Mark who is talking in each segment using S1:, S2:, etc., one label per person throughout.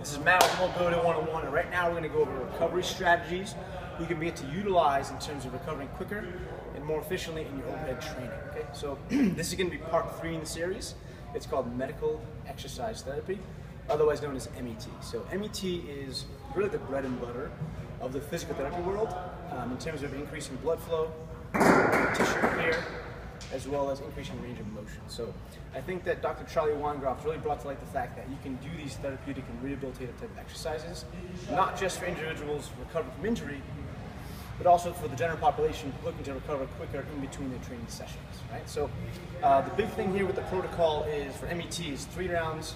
S1: This is Matt with Mobility 101, and right now we're going to go over recovery strategies you can begin to utilize in terms of recovering quicker and more efficiently in your overhead training. Okay, so this is going to be part 3 in the series. It's called Medical Exercise Therapy, otherwise known as MET. So MET is really the bread and butter of the physical therapy world in terms of increasing blood flow, tissue repair, as well as increasing range of motion. So I think that Dr. Charlie Weingroff really brought to light the fact that you can do these therapeutic and rehabilitative type of exercises, not just for individuals recovering from injury, but also for the general population looking to recover quicker in between their training sessions, right? So the big thing here with the protocol is for MET is 3 rounds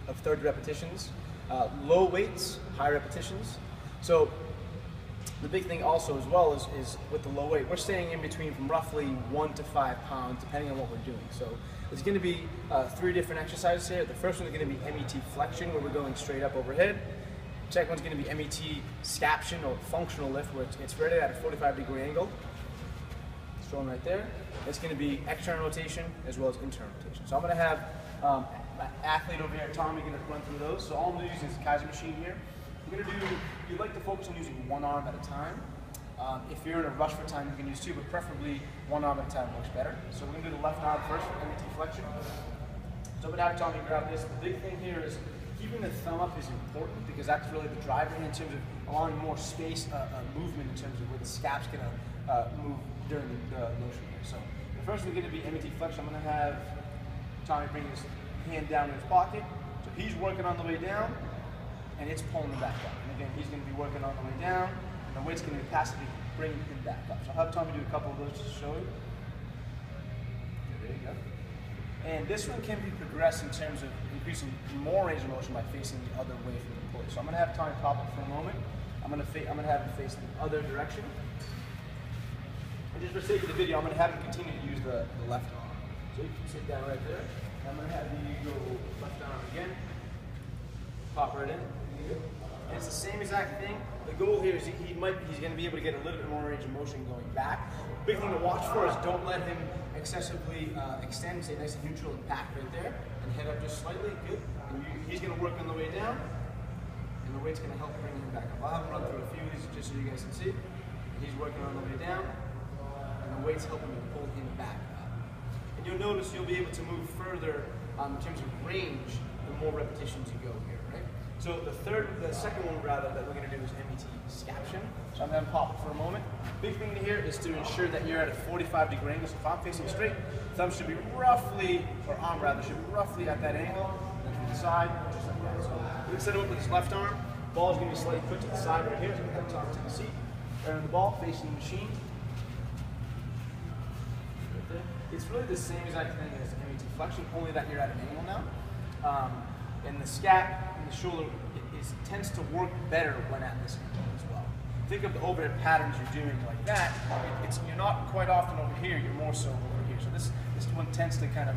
S1: of 30 repetitions, low weights, high repetitions. So the big thing also as well is with the low weight, we're staying in between from roughly 1 to 5 pounds depending on what we're doing. So there's going to be 3 different exercises here. The first one is going to be MET flexion, where we're going straight up overhead. The second one's going to be MET scaption, or functional lift, where it's rated at a 45-degree angle. It's shown right there. It's going to be external rotation as well as internal rotation. So I'm going to have my athlete over here, Tommy, going to run through those. So all I'm going to use is Kaiser machine here. We're going to do, you'd like to focus on using one arm at a time. If you're in a rush for time, you can use 2, but preferably one arm at a time works better. So we're going to do the left arm first for MET flexion. So I'm going to have Tommy grab this. The big thing here is keeping the thumb up is important because that's really the driver in terms of allowing more space, movement in terms of where the scap's going to move during the motion here. So the first one's going to be MET flexion. I'm going to have Tommy bring his hand down in his pocket. So he's working on the way down, and it's pulling him back up. And again, he's going to be working on the way down, and the weight's going to be passively bringing him back up. So I'll have Tommy do a couple of those to show you. There you go. And this one can be progressed in terms of increasing more range of motion by facing the other way from the pulley. So I'm going to have Tommy pop up for a moment. I'm going to have him face the other direction. And just for sake of the video, I'm going to have him continue to use the left arm. So you can sit down right there. I'm going to have you go left arm again. Pop right in. And it's the same exact thing. The goal here is he's going to be able to get a little bit more range of motion going back. Big thing to watch for is don't let him excessively extend, stay nice and neutral and packed right there, and head up just slightly. Good. And he's going to work on the way down, and the weight's going to help bring him back up. I'll have him run through a few of these just so you guys can see. And he's working on the way down, and the weight's helping to pull him back up. And you'll notice you'll be able to move further in terms of range the more repetitions you go here, right? So the second one rather that we're going to do is MET scaption. So I'm going to pop it for a moment. Big thing here is to ensure that you're at a 45-degree angle. So if I'm facing straight, thumb should be roughly, or arm rather, should be roughly at that angle. And then to the side, just like that. So we're going to set it up with his left arm. Ball is going to be slightly put to the side right here. So we're going to have to the seat. Right on the ball, facing the machine. Right there. It's really the same exact thing as MET flexion, only that you're at an angle now. And the scap and the shoulder tends to work better when at this angle as well. Think of the overhead patterns you're doing like that. You're not quite often over here, you're more so over here. So this one tends to kind of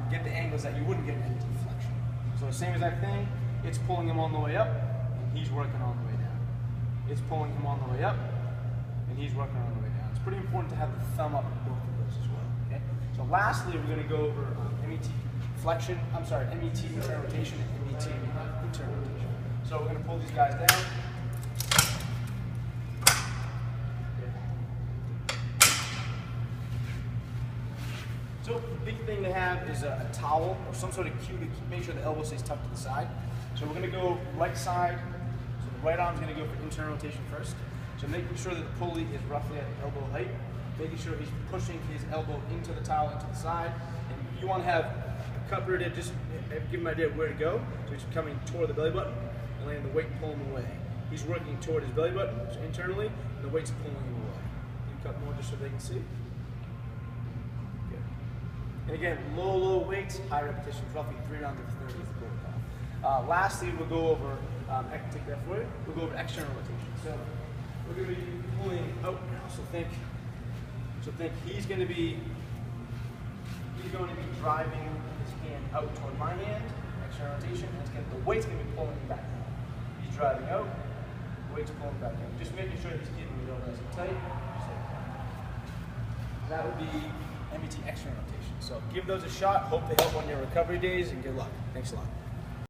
S1: get the angles that you wouldn't get in MET flexion. So the same exact thing, it's pulling him on the way up, and he's working on the way down. It's pulling him on the way up, and he's working on the way down. It's pretty important to have the thumb up in both of those as well. Okay? So lastly, we're going to go over MET flexion, MET internal rotation and MET internal rotation. So we're going to pull these guys down. So the big thing to have is a towel or some sort of cue to make sure the elbow stays tucked to the side. So we're going to go right side. So the right arm is going to go for internal rotation first. So making sure that the pulley is roughly at elbow height. Making sure he's pushing his elbow into the towel, into the side. And you want to have a cup ready to just give him an idea of where to go. So he's coming toward the belly button and letting the weight pull him away. He's working toward his belly button, so internally, and the weight's pulling him away. You cut more just so they can see. Good. And again, low weights, high repetitions, roughly 3 rounds of 30 is the protocol. Lastly, we'll go over, I can take that for you, we'll go over external rotation. So we're going to be pulling out now. So think he's going to be driving his hand out toward my hand, external rotation, and the weight's going to be pulling him back. He's driving out, the weight's pulling back in. Just making sure he's keeping the real nice and tight. That would be MET external rotation. So give those a shot. Hope they help on your recovery days, and good luck. Thanks a lot.